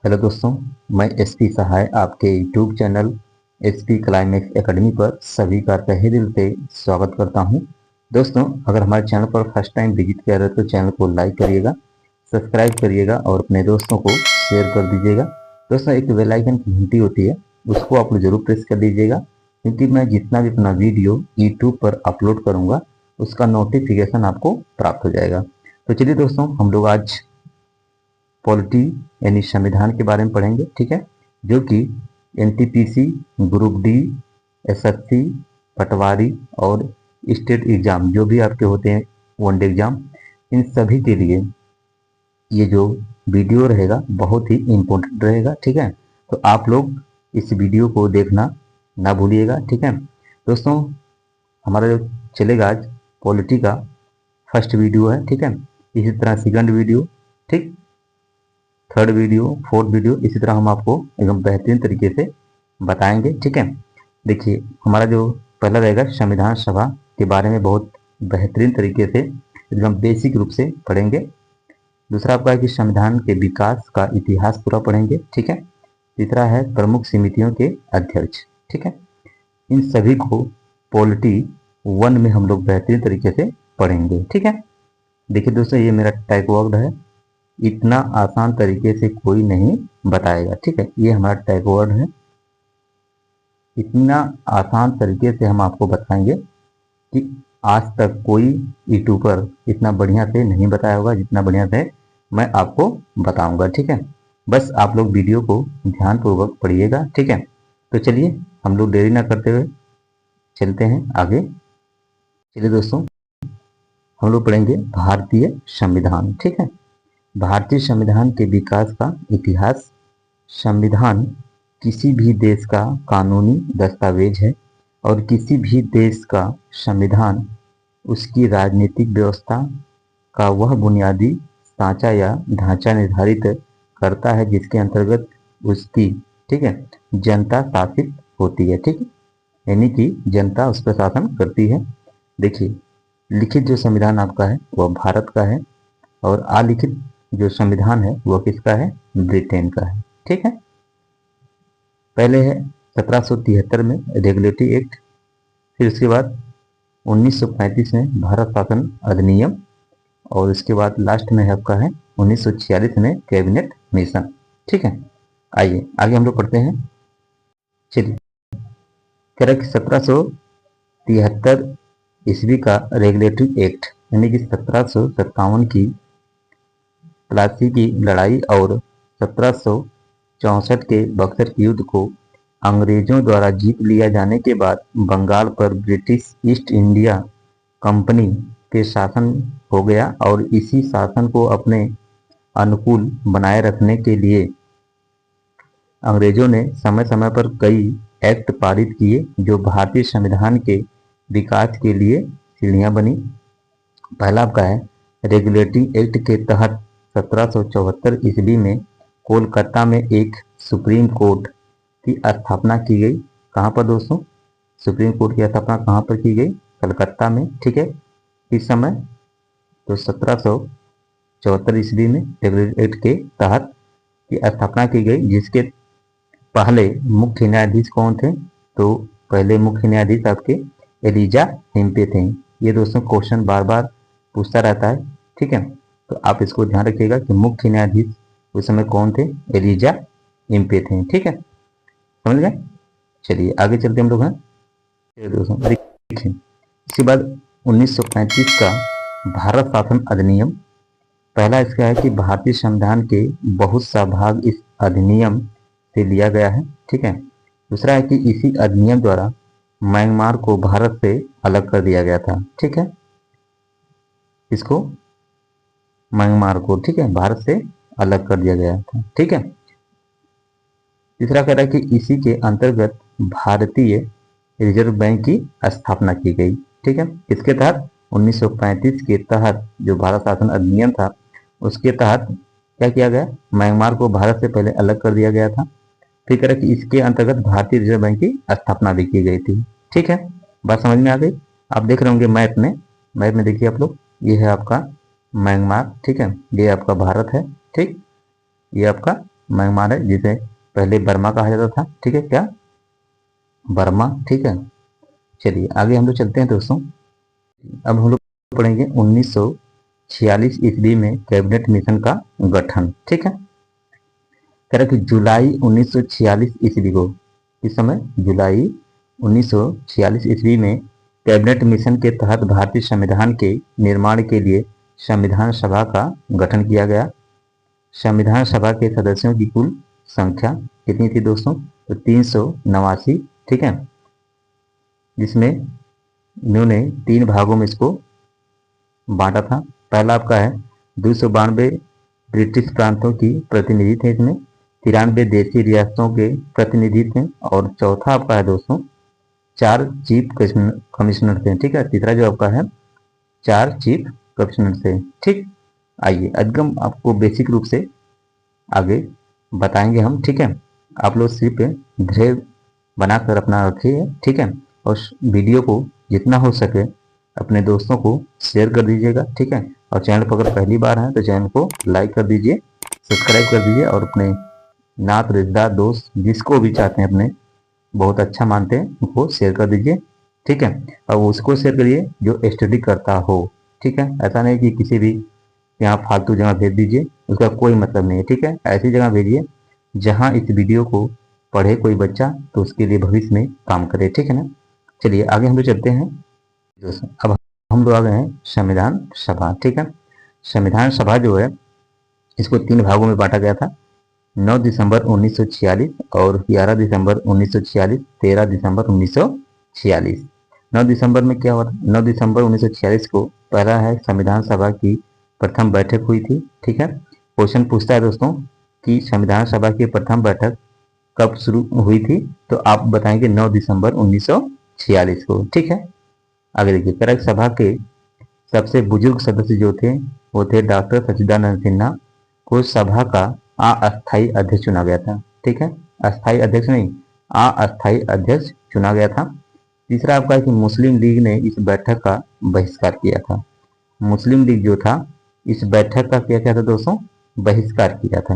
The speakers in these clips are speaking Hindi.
हेलो दोस्तों, मैं एसपी सहाय आपके YouTube channel SP climax academy पर सभी का तहे दिल से स्वागत करता हूं। दोस्तों, अगर हमारे चैनल पर फर्स्ट टाइम विजिट कर रहे हो तो चैनल को लाइक करिएगा, सब्सक्राइब करिएगा और अपने दोस्तों को शेयर कर दीजिएगा। दोस्तों, एक बेल आइकन की घंटी होती है, उसको आप लोग जरूर प्रेस कर दीजिएगा, क्योंकि मैं जितना भी अपना वीडियो यूट्यूब पर अपलोड करूँगा उसका नोटिफिकेशन आपको प्राप्त हो जाएगा। तो चलिए दोस्तों, हम लोग आज पॉलिटी यानी संविधान के बारे में पढ़ेंगे, ठीक है, जो कि एनटीपीसी, ग्रुप डी, एसएससी, पटवारी और स्टेट एग्जाम जो भी आपके होते हैं वनडे एग्जाम, इन सभी के लिए ये जो वीडियो रहेगा बहुत ही इम्पोर्टेंट रहेगा, ठीक है। तो आप लोग इस वीडियो को देखना ना भूलिएगा, ठीक है। दोस्तों, हमारा जो चलेगा आज पॉलिटी का फर्स्ट वीडियो है, ठीक है। इसी तरह सेकंड वीडियो, ठीक, थर्ड वीडियो, फोर्थ वीडियो, इसी तरह हम आपको एकदम बेहतरीन तरीके से बताएंगे, ठीक है। देखिए, हमारा जो पहला रहेगा संविधान सभा के बारे में बहुत बेहतरीन तरीके से एकदम बेसिक रूप से पढ़ेंगे। दूसरा आपका है कि संविधान के विकास का इतिहास पूरा पढ़ेंगे, ठीक है। तीसरा है प्रमुख समितियों के अध्यक्ष, ठीक है। इन सभी को पॉलिटी 1 में हम लोग बेहतरीन तरीके से पढ़ेंगे, ठीक है। देखिए दोस्तों, ये मेरा टाइपवर्ड है, इतना आसान तरीके से कोई नहीं बताएगा, ठीक है। ये हमारा टैगवर्ड है, इतना आसान तरीके से हम आपको बताएंगे कि आज तक कोई यूट्यूबर इतना बढ़िया से नहीं बताया होगा जितना बढ़िया से मैं आपको बताऊंगा, ठीक है। बस आप लोग वीडियो को ध्यानपूर्वक पढ़िएगा, ठीक है। तो चलिए, हम लोग देरी ना करते हुए चलते हैं आगे। चलिए दोस्तों, हम लोग पढ़ेंगे भारतीय संविधान, ठीक है। भारतीय संविधान के विकास का इतिहास। संविधान किसी भी देश का कानूनी दस्तावेज है और किसी भी देश का संविधान उसकी राजनीतिक व्यवस्था का वह बुनियादी सांचा या ढांचा निर्धारित करता है जिसके अंतर्गत उसकी, ठीक है, जनता शासित होती है, ठीक है, यानी कि जनता उस पर शासन करती है। देखिए, लिखित जो संविधान आपका है वह भारत का है और अलिखित जो संविधान है वह किसका है? ब्रिटेन का है, ठीक है। पहले है 1773 में रेगुलेटरी एक्ट, फिर उसके बाद 1935 में भारत शासन अधिनियम और उसके बाद लास्ट में है आपका है 1946 में कैबिनेट मिशन, ठीक है। आइए आगे हम लोग पढ़ते हैं। चलिए, कह रहा कि 1773 ईस्वी का रेगुलेटरी एक्ट यानी कि 1757 की प्लासी की लड़ाई और 1764 के बक्सर के युद्ध को अंग्रेजों द्वारा जीत लिया जाने के बाद बंगाल पर ब्रिटिश ईस्ट इंडिया कंपनी के शासन हो गया और इसी शासन को अपने अनुकूल बनाए रखने के लिए अंग्रेजों ने समय समय पर कई एक्ट पारित किए जो भारतीय संविधान के विकास के लिए सीढ़ियां बनी। पहला आपका है रेगुलेटिंग एक्ट के तहत 1774 ईस्वी में कोलकाता में एक सुप्रीम कोर्ट की स्थापना की गई। कहाँ पर दोस्तों? सुप्रीम कोर्ट की स्थापना कहाँ पर की गई? कलकत्ता में, ठीक है। इस समय तो 1774 ईस्वी में रेगुलेटिंग एक्ट के तहत की स्थापना की गई, जिसके पहले मुख्य न्यायाधीश कौन थे? तो पहले मुख्य न्यायाधीश आपके एलिजा हेम्पे थे। ये दोस्तों क्वेश्चन बार बार पूछता रहता है, ठीक है। तो आप इसको ध्यान रखिएगा कि मुख्य न्यायाधीश उस समय कौन थे? एलिजा हेम्पे थे, ठीक है, समझ गए। चलिए आगे चलते हम लोग हैं। दोस्तों देखिए, इसके बाद 1935 का भारत शासन अधिनियम। पहला इसका है कि भारतीय संविधान के बहुत सा भाग इस अधिनियम से लिया गया है, ठीक है। दूसरा है कि इसी अधिनियम द्वारा म्यांमार को भारत से अलग कर दिया गया था, ठीक है। इसको म्यांमार को, ठीक है, भारत से अलग कर दिया गया था, ठीक है। तीसरा कह रहा है कि इसी के अंतर्गत भारतीय रिजर्व बैंक की स्थापना की गई, ठीक है। इसके तहत 1935 के तहत जो भारत शासन अधिनियम था उसके तहत क्या किया गया? म्यांमार को भारत से पहले अलग कर दिया गया था। फिर कह रहा है कि इसके अंतर्गत भारतीय रिजर्व बैंक की स्थापना भी की गई थी, ठीक है। बात समझ में आ गई? आप देख रहे होंगे मैप में देखिए आप लोग, ये है आपका म्यांमार, ठीक है, ये आपका भारत है, ठीक, ये आपका म्यांमार है, जिसे पहले बर्मा कहा जाता था। ठीक है, क्या बर्मा। ठीक है, चलिए आगे हम लोग चलते हैं दोस्तों। अब हम लोग पढ़ेंगे 1946 ईस्वी में कैबिनेट मिशन का गठन। ठीक है, कह रहा कि जुलाई 1946 ईस्वी को, इस समय जुलाई 1946 ईस्वी में कैबिनेट मिशन के तहत भारतीय संविधान के निर्माण के लिए संविधान सभा का गठन किया गया। संविधान सभा के सदस्यों की कुल संख्या कितनी थी दोस्तों? तो 389। ठीक है, जिसमें इन्होंने 3 भागों में इसको बांटा था। पहला आपका है 292 ब्रिटिश प्रांतों की प्रतिनिधि थे, इसमें 93 देशी रियासतों के प्रतिनिधि थे, और चौथा आपका है दोस्तों 4 चीफ कमिश्नर थे। ठीक है, तीसरा जो आपका है 4 चीफ कमिश्नर थे। ठीक, आइए एकदम आपको बेसिक रूप से आगे बताएंगे हम। ठीक है, आप लोग सिर्फ धैर्य बनाकर अपना रखिए। ठीक है, और वीडियो को जितना हो सके अपने दोस्तों को शेयर कर दीजिएगा। ठीक है, और चैनल पर अगर पहली बार है तो चैनल को लाइक कर दीजिए, सब्सक्राइब कर दीजिए, और अपने नात रिश्तेदार दोस्त जिसको भी चाहते हैं अपने बहुत अच्छा मानते हैं उनको शेयर कर दीजिए। ठीक है, और उसको शेयर करिए जो स्टडी करता हो। ठीक है, ऐसा नहीं कि किसी भी यहाँ फालतू जगह भेज दीजिए, उसका कोई मतलब नहीं है। ठीक है, ऐसी जगह भेजिए जहाँ इस वीडियो को पढ़े कोई बच्चा तो उसके लिए भविष्य में काम करे। ठीक है ना, चलिए आगे हम लोग चलते हैं दोस्तों। अब हम लोग आ गए हैं संविधान सभा। ठीक है, संविधान सभा जो है इसको 3 भागों में बांटा गया था। 9 दिसंबर 1946 और 11 दिसंबर 1946, 13 दिसंबर 1946। 9 दिसंबर में क्या हुआ था? 9 दिसंबर 1946 को पहला है संविधान सभा की प्रथम बैठक हुई थी। ठीक है, क्वेश्चन पूछता है दोस्तों कि संविधान सभा की प्रथम बैठक कब शुरू हुई थी? तो आप बताएंगे 9 दिसंबर 1946 को। ठीक है, आगे देखिए, करक सभा के सबसे बुजुर्ग सदस्य जो थे वो थे डॉक्टर सच्चिदानंद सिन्हा, को सभा का अस्थायी अध्यक्ष चुना गया था। ठीक है, अस्थायी अध्यक्ष नहीं, अस्थायी अध्यक्ष चुना गया था। तीसरा आपका है कि मुस्लिम लीग ने इस बैठक का बहिष्कार किया था। मुस्लिम लीग जो था इस बैठक का क्या किया था दोस्तों? बहिष्कार किया था।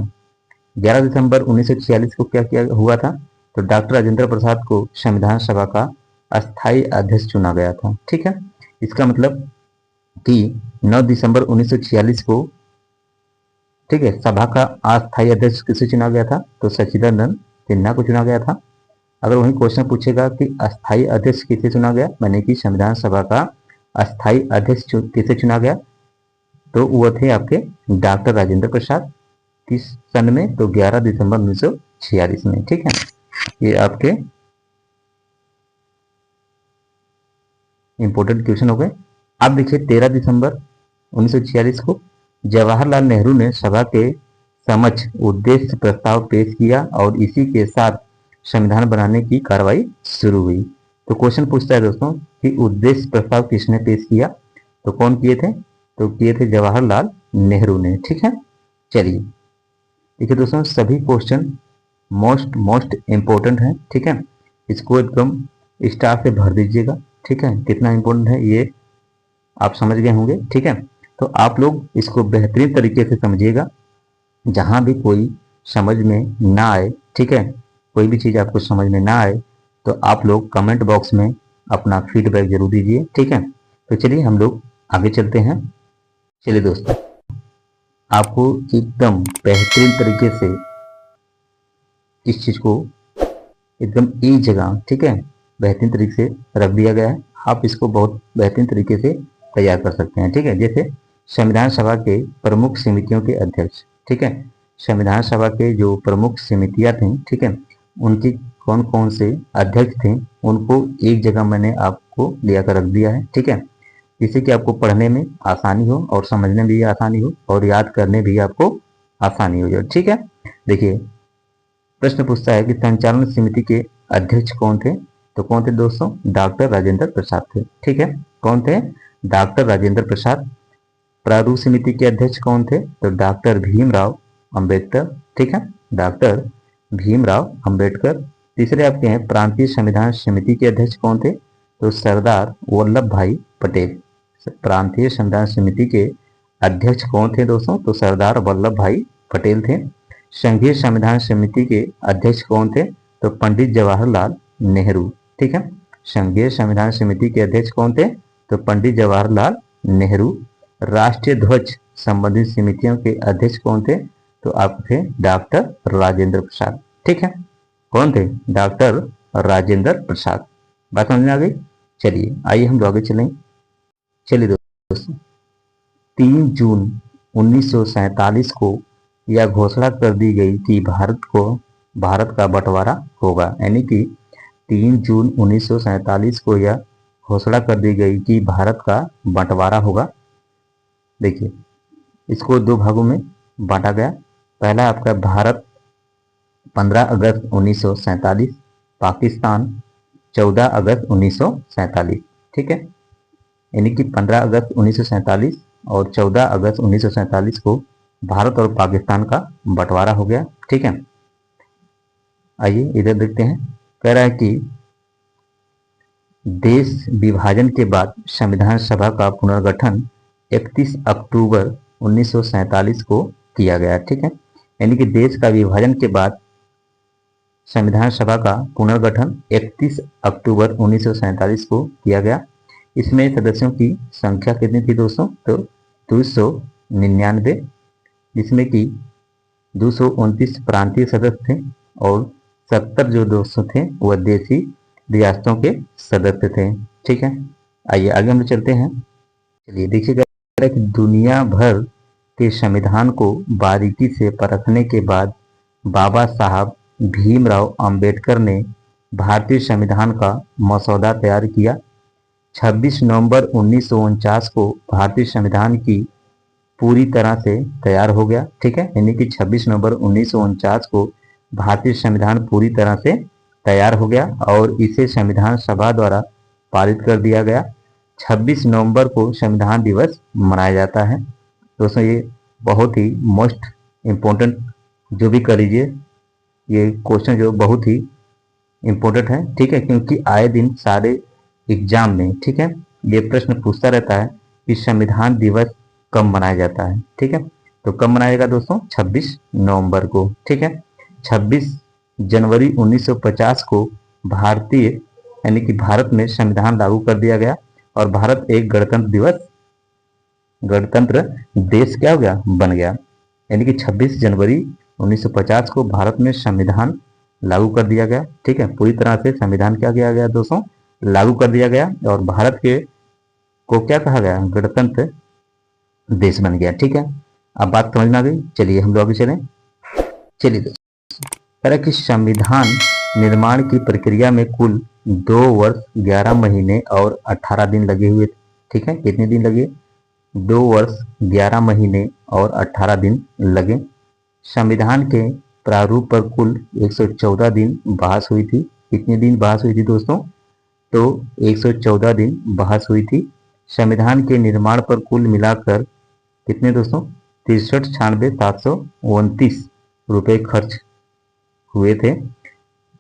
11 दिसंबर 1946 को क्या किया हुआ था? तो डॉक्टर राजेंद्र प्रसाद को संविधान सभा का अस्थायी अध्यक्ष चुना गया था। ठीक है, इसका मतलब कि 9 दिसंबर 1946 को, ठीक है, सभा का अस्थायी अध्यक्ष किसे चुना गया था? तो सच्चिदानंद सिन्हा को चुना गया था। अगर वही क्वेश्चन पूछेगा कि अस्थायी अध्यक्ष किसे चुना गया, माने कि संविधान सभा का अस्थायी अध्यक्ष किसे चुना गया, तो वो थे आपके डॉक्टर राजेंद्र प्रसाद। किस सन में? तो 11 दिसंबर 1946 में। ठीक है, ये आपके इंपोर्टेंट क्वेश्चन हो गए। अब देखिए 13 दिसंबर 1946 को जवाहरलाल नेहरू ने सभा के समक्ष उद्देश्य प्रस्ताव पेश किया और इसी के साथ संविधान बनाने की कार्रवाई शुरू हुई। तो क्वेश्चन पूछता है दोस्तों कि उद्देश्य प्रस्ताव किसने पेश किया? तो कौन किए थे? तो किए थे जवाहरलाल नेहरू ने। ठीक है, चलिए देखिए दोस्तों, सभी क्वेश्चन मोस्ट इंपोर्टेंट है। ठीक है, इसको एकदम स्टार से भर दीजिएगा। ठीक है, कितना इंपॉर्टेंट है ये आप समझ गए होंगे। ठीक है, तो आप लोग इसको बेहतरीन तरीके से समझिएगा। जहां भी कोई समझ में ना आए, ठीक है, कोई भी चीज़ आपको समझ में ना आए तो आप लोग कमेंट बॉक्स में अपना फीडबैक जरूर दीजिए। ठीक है, तो चलिए हम लोग आगे चलते हैं। चलिए दोस्तों, आपको एकदम बेहतरीन तरीके से इस चीज़ को एकदम एक जगह, ठीक है, बेहतरीन तरीके से रख दिया गया है। आप इसको बहुत बेहतरीन तरीके से तैयार कर सकते हैं। ठीक है, जैसे संविधान सभा के प्रमुख समितियों के अध्यक्ष। ठीक है, संविधान सभा के जो प्रमुख समितियां थी, ठीक है, उनकी कौन कौन से अध्यक्ष थे उनको एक जगह मैंने आपको लिया कर रख दिया है। ठीक है, जिससे कि आपको पढ़ने में आसानी हो और समझने में भी आसानी हो और याद करने भी आपको आसानी हो जाए। ठीक है, देखिए प्रश्न पूछता है कि संचालन समिति के अध्यक्ष कौन थे? तो कौन थे दोस्तों? डॉक्टर राजेंद्र प्रसाद थे। ठीक है, कौन थे? डॉक्टर राजेंद्र प्रसाद। प्रारूप समिति के अध्यक्ष कौन थे? तो डॉक्टर भीमराव अंबेडकर। ठीक है, डॉक्टर भीमराव अंबेडकर। तीसरे आपके हैं प्रांतीय संविधान समिति के अध्यक्ष कौन थे? तो सरदार वल्लभ भाई पटेल। प्रांतीय संविधान समिति के अध्यक्ष कौन थे दोस्तों? तो सरदार वल्लभ भाई पटेल थे। संघीय संविधान समिति के अध्यक्ष कौन थे? तो पंडित जवाहरलाल नेहरू। ठीक है, संघीय संविधान समिति के अध्यक्ष कौन थे? तो पंडित जवाहरलाल नेहरू। राष्ट्रीय ध्वज संबंधित समितियों के अध्यक्ष कौन थे? तो आप थे डॉक्टर राजेंद्र प्रसाद। ठीक है, कौन थे? डॉक्टर राजेंद्र प्रसाद। बात समझ में आ गई? चलिए आइए हम आगे चलें। चलिए दोस्तों, 3 जून 1947 को यह घोषणा कर दी गई कि भारत का बंटवारा होगा। यानी कि 3 जून 1947 को यह घोषणा कर दी गई कि भारत का बंटवारा होगा। देखिए, इसको दो भागों में बांटा गया। पहला आपका भारत 15 अगस्त 1947, पाकिस्तान 14 अगस्त 1947। ठीक है, यानी कि 15 अगस्त 1947 और 14 अगस्त 1947 को भारत और पाकिस्तान का बंटवारा हो गया। ठीक है, आइए इधर देखते हैं। कह रहा है कि देश विभाजन के बाद संविधान सभा का पुनर्गठन 31 अक्टूबर 1947 को किया गया। ठीक है, यानी कि देश का विभाजन के बाद संविधान सभा का पुनर्गठन 31 अक्टूबर 1947 को किया गया। इसमें सदस्यों की संख्या कितनी थी दोस्तों? तो 299, जिसमें कि 229 प्रांतीय सदस्य थे और 70 जो दोस्तों थे वह देशी रियासतों के सदस्य थे। ठीक है, आइए आगे हम चलते हैं। चलिए देखिएगा कि दुनिया भर के संविधान को बारीकी से परखने के बाद बाबा साहब भीमराव अंबेडकर ने भारतीय संविधान का मसौदा तैयार किया। 26 नवंबर 1949 को भारतीय संविधान की पूरी तरह से तैयार हो गया। ठीक है, यानी कि 26 नवंबर 1949 को भारतीय संविधान पूरी तरह से तैयार हो गया और इसे संविधान सभा द्वारा पारित कर दिया गया। 26 नवंबर को संविधान दिवस मनाया जाता है। दोस्तों, ये बहुत ही मोस्ट इम्पोर्टेंट जो भी कर लीजिए, ये क्वेश्चन जो बहुत ही इम्पोर्टेंट है। ठीक है, क्योंकि आए दिन सारे एग्जाम में, ठीक है, ये प्रश्न पूछता रहता है कि संविधान दिवस कब मनाया जाता है। ठीक है, तो कब मनाएगा दोस्तों? 26 नवंबर को। ठीक है, 26 जनवरी 1950 को भारतीय यानी कि भारत में संविधान लागू कर दिया गया और भारत एक गणतंत्र देश क्या हो गया? बन गया। यानी कि 26 जनवरी 1950 को भारत में संविधान लागू कर दिया गया। ठीक है, पूरी तरह से संविधान क्या किया गया दोस्तों? लागू कर दिया गया और भारत के को क्या कहा गया? गणतंत्र देश बन गया। ठीक है, अब बात समझ में आ गई। चलिए हम लोग आगे चलें। चलिए दोस्तों, कि संविधान निर्माण की प्रक्रिया में कुल 2 वर्ष 11 महीने और 18 दिन लगे हुए। ठीक है, कितने दिन लगे? 2 वर्ष 11 महीने और 18 दिन लगे। संविधान के प्रारूप पर कुल 114 दिन बहस हुई थी। कितने दिन बहस हुई थी दोस्तों? तो 114 दिन बहस हुई थी। संविधान के निर्माण पर कुल मिलाकर कितने दोस्तों? 63,96,729 रुपए खर्च हुए थे।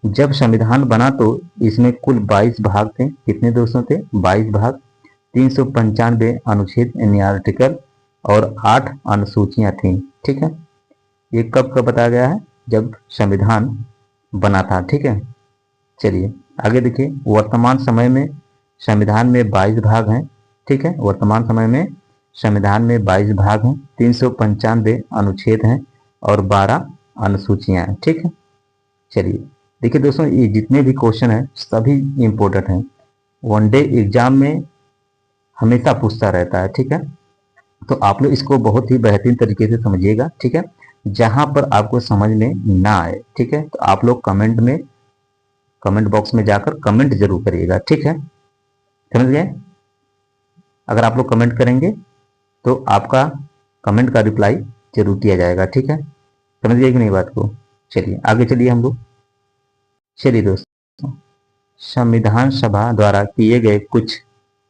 जब संविधान बना तो इसमें कुल 22 भाग थे। कितने दोस्तों थे? 22 भाग, 395 अनुच्छेद यानी आर्टिकल और 8 अनुसूचियां थीं। ठीक है, ये कब कब बताया गया है? जब संविधान बना था। ठीक है, चलिए आगे देखिए। वर्तमान समय में संविधान में 22 भाग हैं। ठीक है, वर्तमान समय में संविधान में 22 भाग हैं, 395 अनुच्छेद हैं और 12 अनुसूचियां हैं। ठीक है, चलिए देखिए दोस्तों, ये जितने भी क्वेश्चन हैं सभी इंपॉर्टेंट हैं, वनडे एग्जाम में हमेशा पूछता रहता है। ठीक है, तो आप लोग इसको बहुत ही बेहतरीन तरीके से समझिएगा। ठीक है, जहां पर आपको समझ में ना आए, ठीक है, तो आप लोग कमेंट बॉक्स में जाकर कमेंट जरूर करिएगा। ठीक है, समझ गए? अगर आप लोग कमेंट करेंगे तो आपका कमेंट का रिप्लाई जरूर किया जाएगा। ठीक है, समझ गए कि नहीं बात को? चलिए आगे चलिए हम लोग। चलिए दोस्तों, संविधान सभा द्वारा किए गए कुछ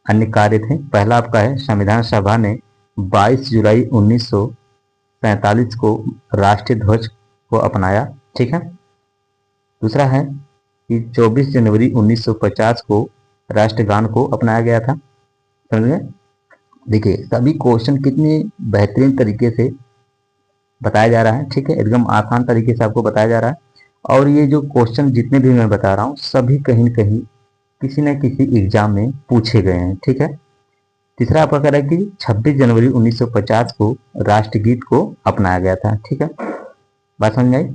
अन्य कार्य थे। पहला आपका है, संविधान सभा ने 22 जुलाई 1947 को राष्ट्रीय ध्वज को अपनाया। ठीक है, दूसरा है कि 24 जनवरी 1950 को राष्ट्रगान को अपनाया गया था। समझ गए? देखिए सभी क्वेश्चन कितने बेहतरीन तरीके से बताया जा रहा है, ठीक है। एकदम आसान तरीके से आपको बताया जा रहा है। और ये जो क्वेश्चन जितने भी मैं बता रहा हूँ सभी कहीं न कहीं किसी न किसी एग्जाम में पूछे गए हैं, ठीक है। तीसरा आपका कह रहा है कि 26 जनवरी 1950 को राष्ट्रगीत को अपनाया गया था, ठीक है। बात समझ में आई?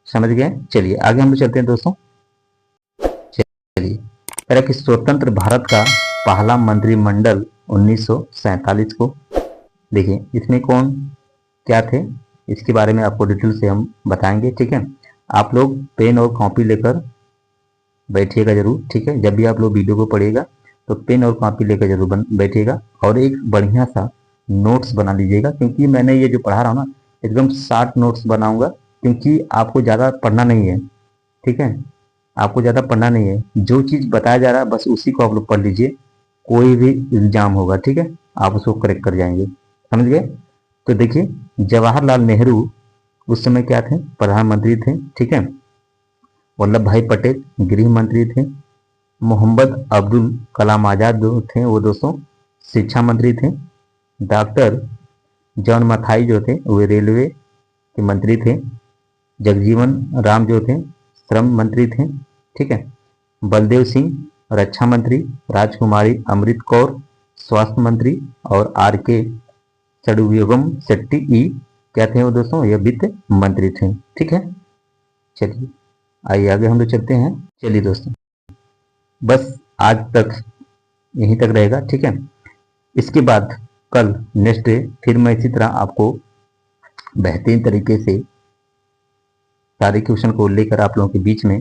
समझ गए? चलिए आगे हम लोग चलते हैं दोस्तों। चलिए कह रहा है कि स्वतंत्र भारत का पहला मंत्रिमंडल 1947 को, देखिए इसमें कौन क्या थे इसके बारे में आपको डिटेल से हम बताएंगे, ठीक है। आप लोग पेन और कॉपी लेकर बैठिएगा जरूर, ठीक है। जब भी आप लोग वीडियो को पढ़िएगा तो पेन और कॉपी लेकर जरूर बैठिएगा और एक बढ़िया सा नोट्स बना लीजिएगा, क्योंकि मैंने ये जो पढ़ा रहा हूँ ना एकदम शार्ट नोट्स बनाऊंगा, क्योंकि आपको ज़्यादा पढ़ना नहीं है, ठीक है। आपको ज़्यादा पढ़ना नहीं है, जो चीज़ बताया जा रहा है बस उसी को आप लोग पढ़ लीजिए। कोई भी एग्जाम होगा, ठीक है, आप उसको करेक्ट कर जाएंगे। समझ गए? तो देखिए जवाहरलाल नेहरू उस समय क्या थे? प्रधानमंत्री थे, ठीक है। वल्लभ भाई पटेल गृह मंत्री थे। मोहम्मद अब्दुल कलाम आजाद जो थे वो दोस्तों शिक्षा मंत्री थे। डॉक्टर जॉन मथाई जो थे वो रेलवे के मंत्री थे। जगजीवन राम जो थे श्रम मंत्री थे, ठीक है। बलदेव सिंह रक्षा मंत्री। राजकुमारी अमृत कौर स्वास्थ्य मंत्री। और आर के चडुवेगम शेट्टी ई क्या थे वो दोस्तों? ये वित्त मंत्री थे, ठीक है। चलिए आइए आगे हम लोग चलते हैं। चलिए दोस्तों बस आज तक यहीं तक रहेगा, ठीक है। इसके बाद कल नेक्स्ट डे फिर मैं इसी तरह आपको बेहतरीन तरीके से सारे क्वेश्चन को लेकर आप लोगों के बीच में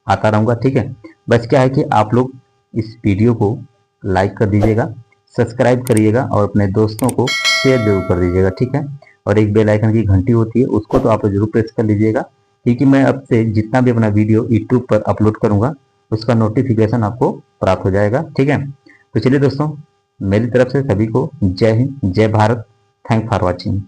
आता रहूँगा, ठीक है। बस क्या है कि आप लोग इस वीडियो को लाइक कर दीजिएगा, सब्सक्राइब करिएगा और अपने दोस्तों को शेयर जरूर कर दीजिएगा, ठीक है। और एक बेल आइकन की घंटी होती है उसको तो आप लोग जरूर प्रेस कर लीजिएगा, क्योंकि मैं अब से जितना भी अपना वीडियो यूट्यूब पर अपलोड करूँगा उसका नोटिफिकेशन आपको प्राप्त हो जाएगा, ठीक है। तो चलिए दोस्तों मेरी तरफ से सभी को जय हिंद, जय भारत। Thank for watching.